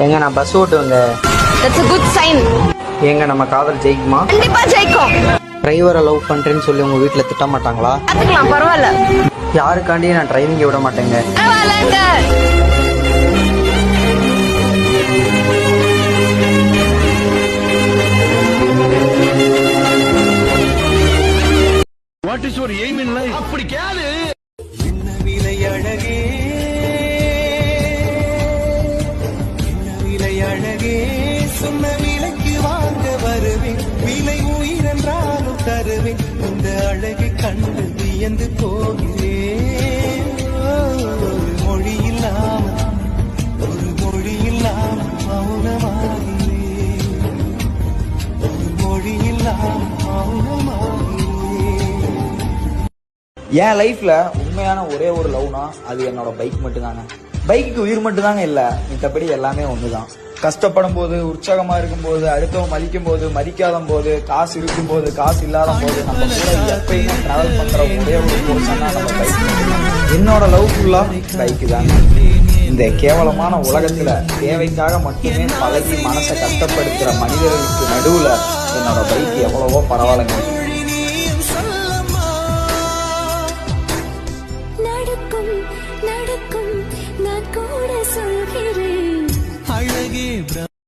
எங்க நான் bus ஓட்டுவேங்க. That's a good sign. எங்க நம்ம காதல் ஜெயிக்குமா? கண்டிப்பா ஜெயிக்கும். டிரைவரை லவ் பண்றேன்னு சொல்லி உங்க வீட்டுல திட்ட மாட்டாங்களா? பாத்துக்கலாம், பரவாயில்ல. யாருக்காண்டியும் நான் டிரைவிங்க விட மாட்டேங்க. பரவாயில்லங்க. What is your aim in life? அப்படி கேளு. விலை அழகே, விலை அழகே, சொன்ன விலைக்கு வாங்க வருவேன், விலை உயிரென்றாலும் தருவேன், இந்த அழகை கண்டு வியந்து போகிறேன். ஒரு மொழி இல்லாமல் மௌனமாகிறேன், ஒரு மொழி இல்லாமல் மௌனமாகிறேன். என் லைஃப்ல உண்மையான ஒரே ஒரு லவ்னா அது என்னோட பைக் மட்டும்தாங்க. பைக்கு உயிர் மட்டும்தாங்க இல்ல, மித்தபடி எல்லாமே ஒண்ணுதான். கஷ்டப்படும் போது, உற்சாகமா இருக்கும் போது, அடுத்தவங்க மதிக்கும் போது, மதிக்காத போது, காசு இருக்கும் போது, காசு இல்லாத போது, நம்ம கூட எப்பயுமே டிராவல் பண்ற ஒரே ஒரு போர்ஷனா நம்ம பைக். என்னோட லவ் ஃபுல்லா பைக்கு தாங்க. இந்த கேவலமான உலகத்துல தேவைக்காக மட்டுமே பழகி மனசை கஷ்டப்படுத்துற மனிதர்களுக்கு நடுவுல என்னோட பைக் எவ்வளவோ பரவாயில்லைங்க.